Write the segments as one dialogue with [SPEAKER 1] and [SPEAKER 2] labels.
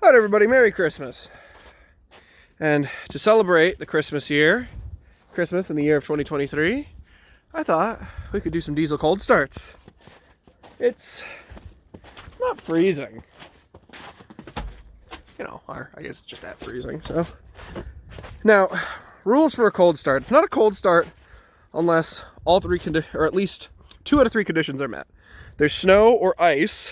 [SPEAKER 1] Alright everybody, Merry Christmas. And to celebrate the Christmas in the year of 2023, I thought we could do some diesel cold starts. It's not freezing. You know, or I guess just at freezing, so. Now, rules for a cold start. It's not a cold start unless all three or at least 2 out of 3 conditions are met. There's snow or ice,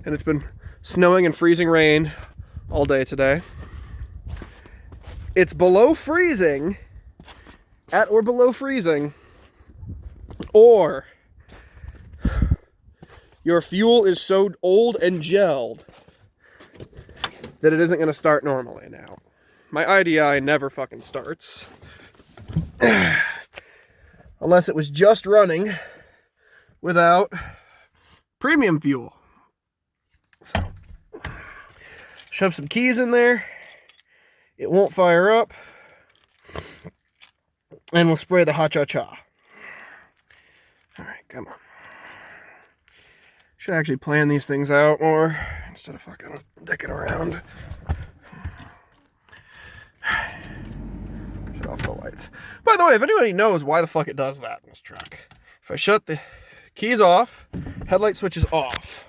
[SPEAKER 1] and it's been snowing and freezing rain all day today. It's below freezing, at or below freezing, or your fuel is so old and gelled that it isn't going to start normally now. My IDI never fucking starts. Unless it was just running without premium fuel. So, shove some keys in there. It won't fire up. And we'll spray the ha-cha-cha. Alright, come on. Should actually plan these things out more instead of fucking dicking around. Shut off the lights. By the way, if anybody knows why the fuck it does that in this truck, if I shut the keys off, headlight switch is off.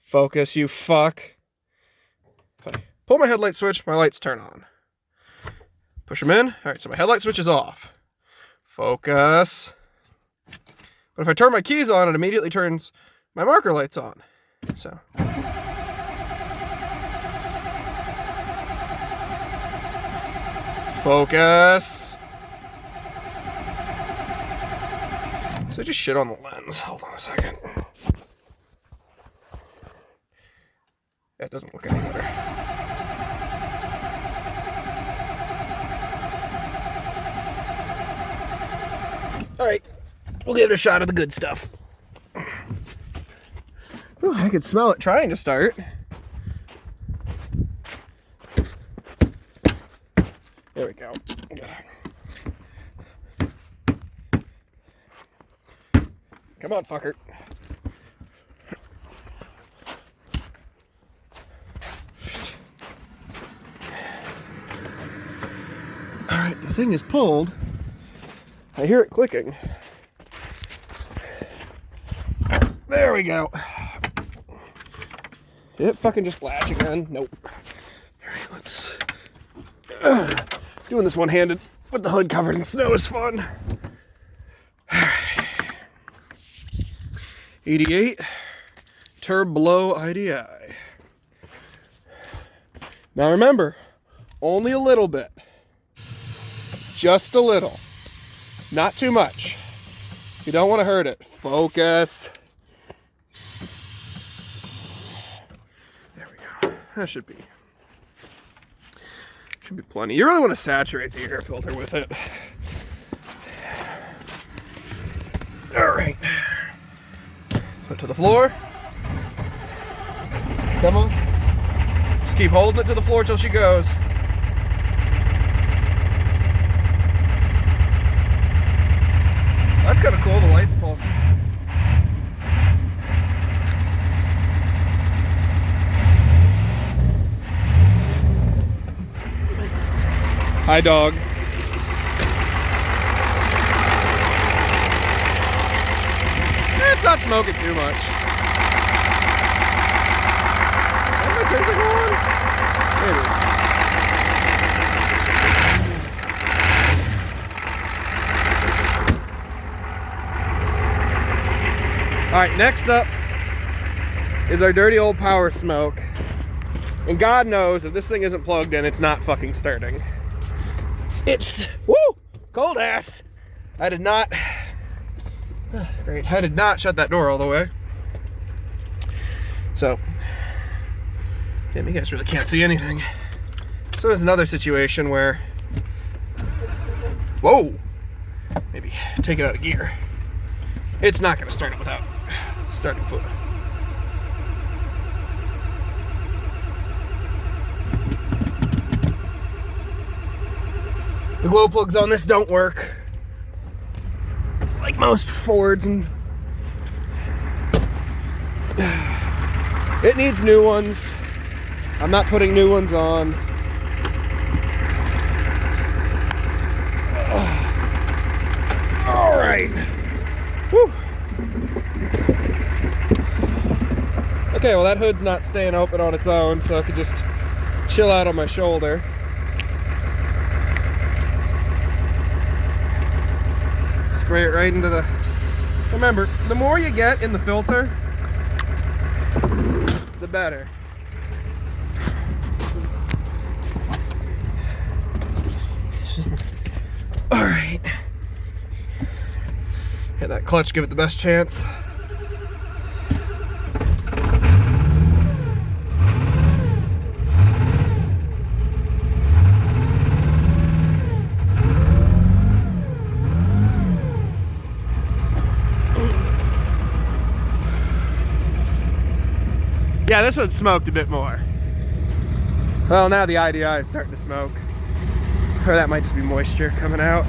[SPEAKER 1] Focus, you fuck. If I pull my headlight switch, my lights turn on. Push them in. Alright, so my headlight switch is off. Focus. But if I turn my keys on, it immediately turns my marker lights on. So. Focus. So I just shit on the lens. Hold on a second. That doesn't look any better. Alright, we'll give it a shot of the good stuff. Ooh, I could smell it trying to start. There we go. Come on, fucker. Alright, the thing is pulled. I hear it clicking. There we go. Did it fucking just flash again? Nope. Alright, let's... doing this one-handed with the hood covered in snow is fun. 88 Turb Blow IDI. Now remember, only a little bit. Just a little. Not too much. You don't want to hurt it. Focus. There we go. That should be plenty. You really want to saturate the air filter with it. Alright. Put it to the floor. Come on. Just keep holding it to the floor till she goes. That's kind of cool, the lights pulsing. Hi, dog. It's not smoking too much. Am I turning on? There it is. Alright, next up is our dirty old power smoke. And God knows if this thing isn't plugged in, it's not fucking starting. It's, woo, cold ass. I did not, great, I did not shut that door all the way. So, damn, you guys really can't see anything. So there's another situation where, whoa, maybe take it out of gear. It's not gonna start it without starting fluid. The glow plugs on this don't work. Like most Fords, and it needs new ones. I'm not putting new ones on. All right. Woo. Okay, well that hood's not staying open on its own, so I could just chill out on my shoulder. Spray it right into the... Remember, the more you get in the filter, the better. All right. Hit that clutch, give it the best chance. Yeah, this one smoked a bit more. Well, now the IDI is starting to smoke. Or that might just be moisture coming out.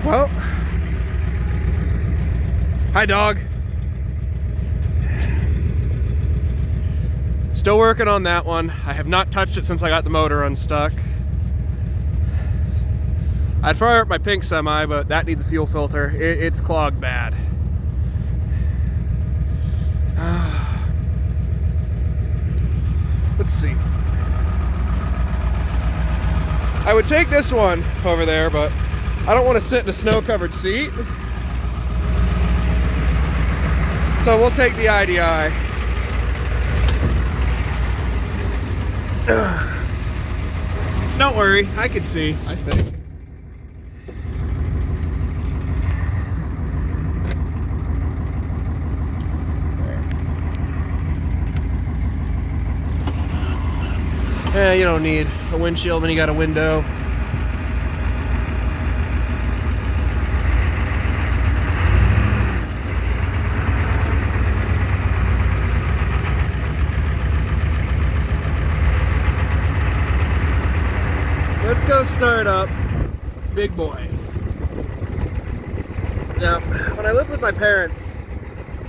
[SPEAKER 1] Well, hi dog. Still working on that one. I have not touched it since I got the motor unstuck. I'd fire up my pink semi, but that needs a fuel filter. It's clogged bad. Let's see. I would take this one over there, but I don't want to sit in a snow-covered seat. So we'll take the IDI. Don't worry, I can see, I think. Yeah, you don't need a windshield when you got a window. Let's go start up Big Boy. Now, when I lived with my parents,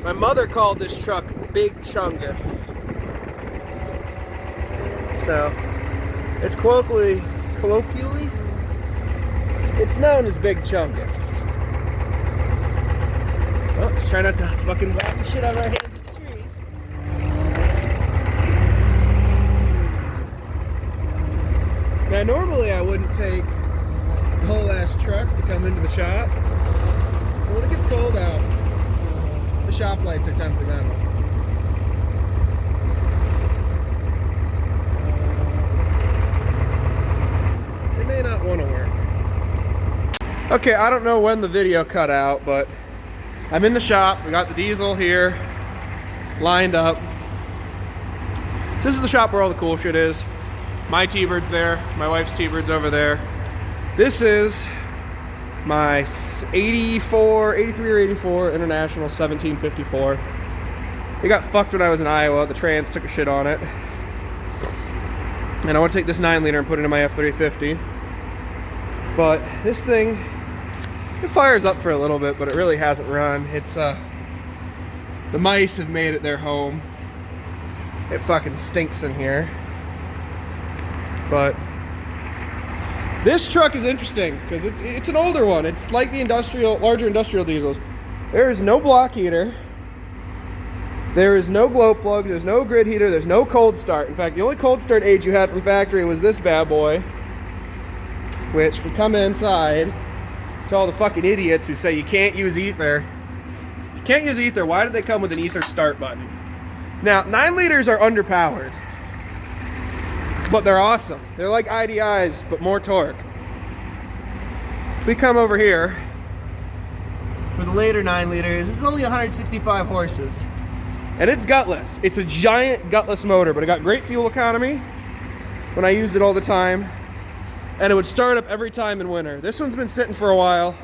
[SPEAKER 1] my mother called this truck Big Chungus. So, it's colloquially, it's known as Big Chungus. Well, let's try not to fucking whack the shit out of our hands at the tree. Now, normally I wouldn't take the whole ass truck to come into the shop. But when it gets cold out, the shop lights are temperamental. May not want to work. Okay, I don't know when the video cut out, but I'm in the shop. We got the diesel here lined up. This is the shop where all the cool shit is. My T-Bird's there, my wife's T-Bird's over there. This is my 83 or 84 International 1754. It got fucked when I was in Iowa. The trans took a shit on it. And I want to take this 9-liter and put it in my F350. But this thing, it fires up for a little bit, but it really hasn't run. It's, the mice have made it their home. It fucking stinks in here. But this truck is interesting because it's an older one. It's like the larger industrial diesels. There is no block heater. There is no glow plugs. There's no grid heater. There's no cold start. In fact, the only cold start aid you had from factory was this bad boy. Which, if we come inside to all the fucking idiots who say you can't use ether. If you can't use ether, why did they come with an ether start button? Now, 9-liters are underpowered. But they're awesome. They're like IDIs, but more torque. If we come over here, for the later 9-liters, this is only 165 horses. And it's gutless. It's a giant gutless motor, but it got great fuel economy when I used it all the time. And it would start up every time in winter. This one's been sitting for a while.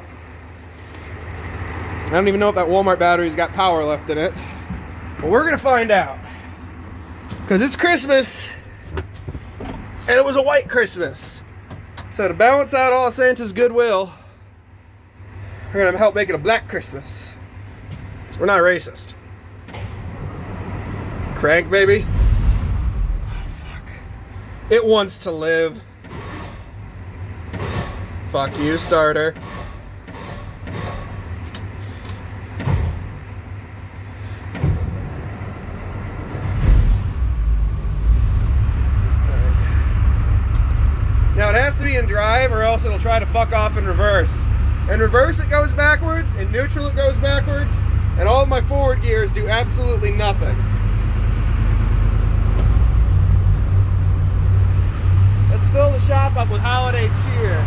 [SPEAKER 1] I don't even know if that Walmart battery's got power left in it. But we're gonna find out. Because it's Christmas, and it was a white Christmas. So to balance out all Santa's goodwill, we're gonna help make it a black Christmas. So we're not racist. Crank, baby. Oh, fuck. It wants to live. Fuck you, starter. Now it has to be in drive or else it'll try to fuck off in reverse. In reverse it goes backwards, in neutral it goes backwards, and all of my forward gears do absolutely nothing. Let's fill the shop up with holiday cheer.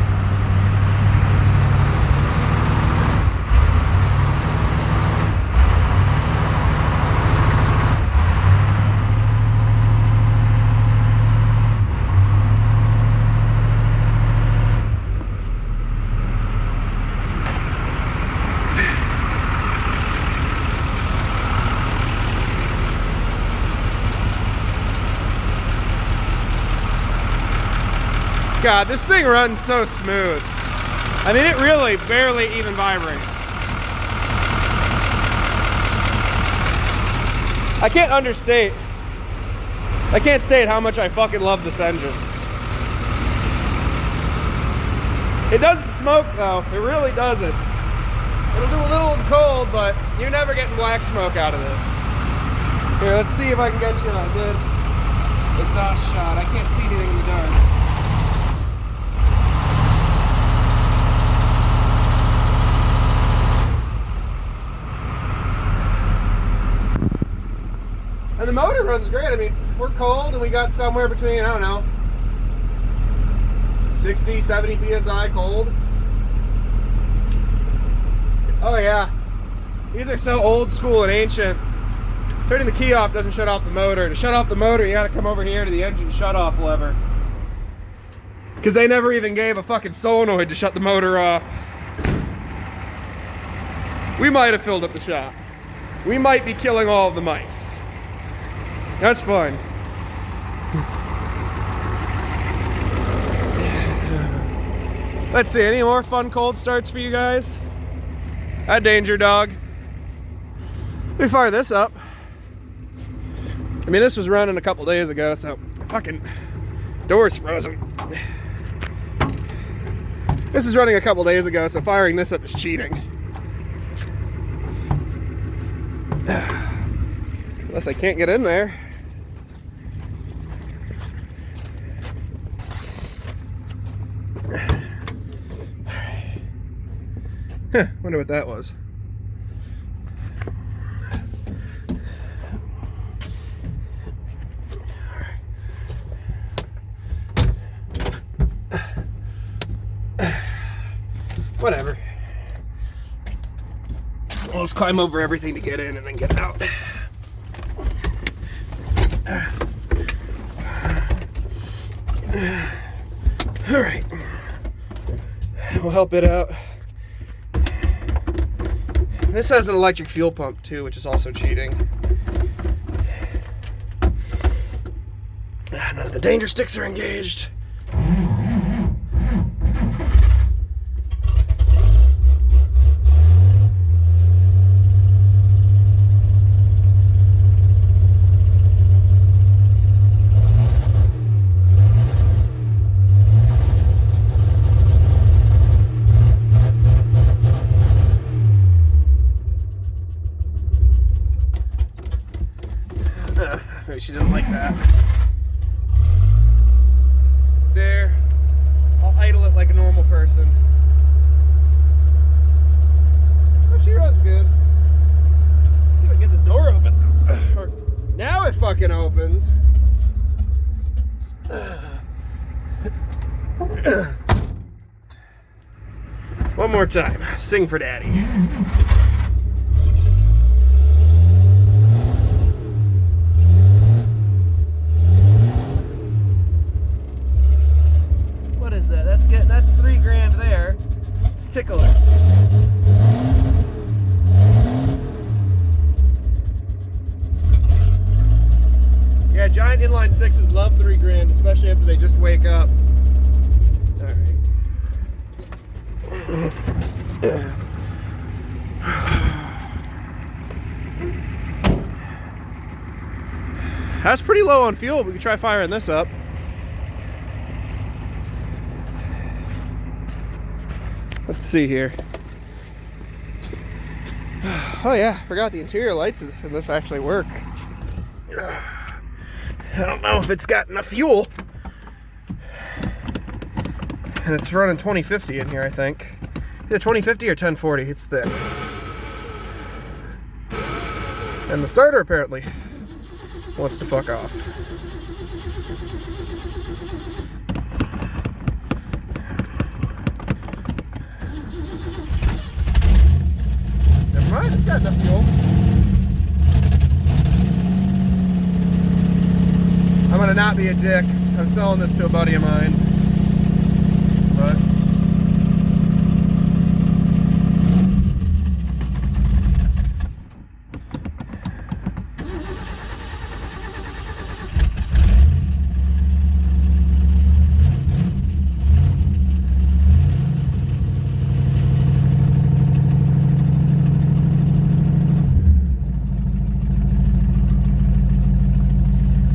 [SPEAKER 1] God, this thing runs so smooth. I mean, it really barely even vibrates. I can't state how much I fucking love this engine. It doesn't smoke though, it really doesn't. It'll do a little in cold, but you're never getting black smoke out of this. Here, let's see if I can get you a good exhaust shot. I can't see anything in the dark. And the motor runs great. I mean, we're cold and we got somewhere between, I don't know, 60, 70 PSI cold. Oh yeah. These are so old school and ancient. Turning the key off doesn't shut off the motor. To shut off the motor, you gotta come over here to the engine shut-off lever. Because they never even gave a fucking solenoid to shut the motor off. We might have filled up the shop. We might be killing all of the mice. That's fun. Let's see, any more fun cold starts for you guys? That Danger Dog. Let me fire this up. I mean, this was running a couple days ago, so fucking door's frozen. This is running a couple days ago, so firing this up is cheating. Unless I can't get in there. Huh, wonder what that was. Whatever. I'll just climb over everything to get in and then get out. All right. We'll help it out. This has an electric fuel pump too, which is also cheating. None of the danger sticks are engaged. Maybe she didn't like that. There. I'll idle it like a normal person. Oh, she runs good. Let's see if I can get this door open. Now it fucking opens. One more time. Sing for daddy. That's $3,000 there. It's tickler. Yeah, giant inline sixes love $3,000, especially after they just wake up. All right. That's pretty low on fuel. We could try firing this up. Let's see here. Oh yeah, forgot the interior lights in this actually work. I don't know if it's got enough fuel. And it's running 2050 in here, I think. Either 2050 or 1040, it's thick. And the starter apparently wants to fuck off. Never mind, it's got enough fuel. I'm gonna not be a dick. I'm selling this to a buddy of mine. But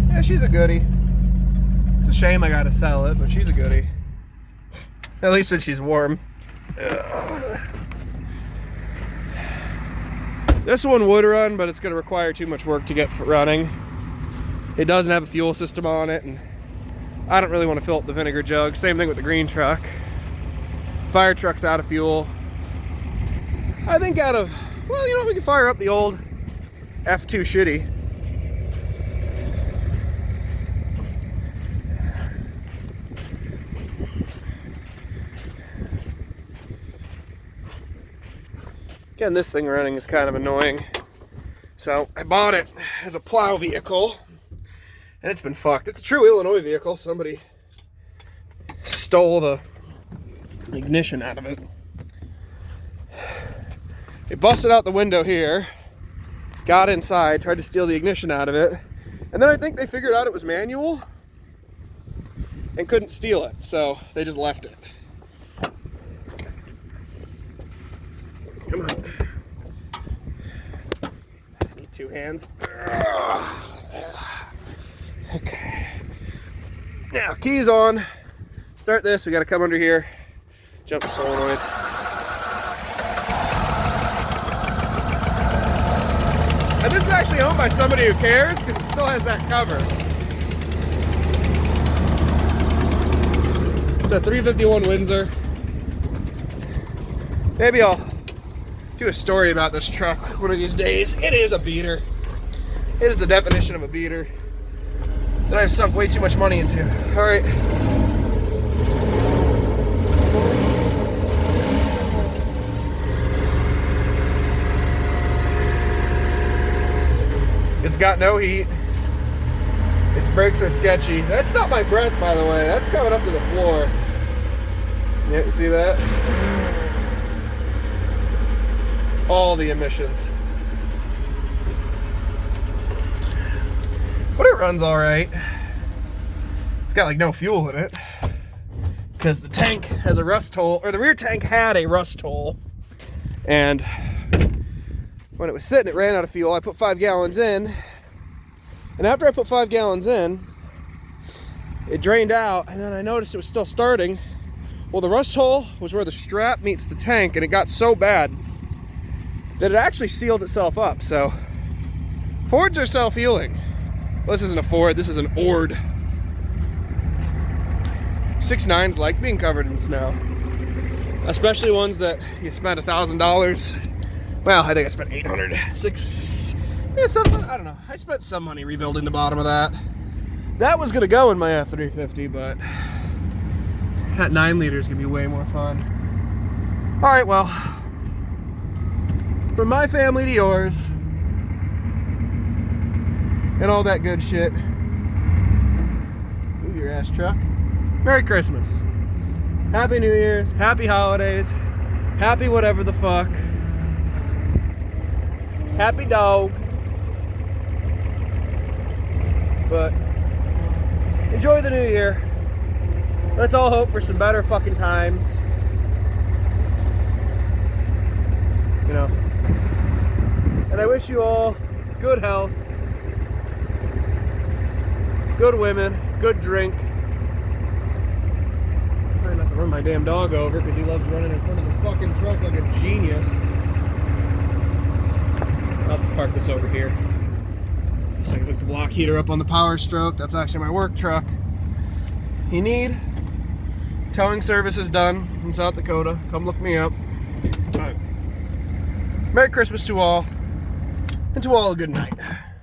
[SPEAKER 1] yeah, she's a goodie. It's a shame I gotta sell it, but she's a goodie. At least when she's warm. This one would run, but it's going to require too much work to get running. It doesn't have a fuel system on it, and I don't really want to fill up the vinegar jug. Same thing with the green truck. Fire truck's out of fuel. I think out of, well, you know, we can fire up the old F2 shitty. Again, this thing running is kind of annoying. So I bought it as a plow vehicle, and it's been fucked. It's a true Illinois vehicle. Somebody stole the ignition out of it. They busted out the window here, got inside, tried to steal the ignition out of it, and then I think they figured out it was manual and couldn't steal it, so they just left it. Come on. I need two hands. Okay. Now, keys on. Start this. We got to come under here. Jump the solenoid. And this is actually owned by somebody who cares because it still has that cover. It's a 351 Windsor. Maybe I'll do a story about this truck one of these days. It is a beater. It is the definition of a beater that I've sunk way too much money into. All right. It's got no heat. Its brakes are sketchy. That's not my breath, by the way. That's coming up to the floor. Yeah, you see that? All the emissions. But it runs all right. It's got like no fuel in it because the tank has a rust hole, or the rear tank had a rust hole, and when it was sitting, it ran out of fuel. I put 5 gallons in, and after I put 5 gallons in, it drained out, and then I noticed it was still starting. Well, the rust hole was where the strap meets the tank, and it got so bad that it actually sealed itself up. So Fords are self-healing. Well, this isn't a Ford, this is an Ord. 6.9s like being covered in snow, especially ones that you spent $1,000. Well, I think I spent 800, yeah, I don't know. I spent some money rebuilding the bottom of that. That was gonna go in my F350, but that 9 liter is gonna be way more fun. All right, well, from my family to yours, and all that good shit. Move your ass, truck. Merry Christmas. Happy New Year's. Happy holidays. Happy whatever the fuck. Happy dog. But enjoy the new year. Let's all hope for some better fucking times. You know. And I wish you all good health, Good women, good drink. Trying not to run my damn dog over because he loves running in front of the fucking truck like a genius. I'll have to park this over here. So I can hook the block heater up on the Power Stroke. That's actually my work truck. You need towing services done in South Dakota, come look me up. All right. Merry Christmas to all, and to all a good night.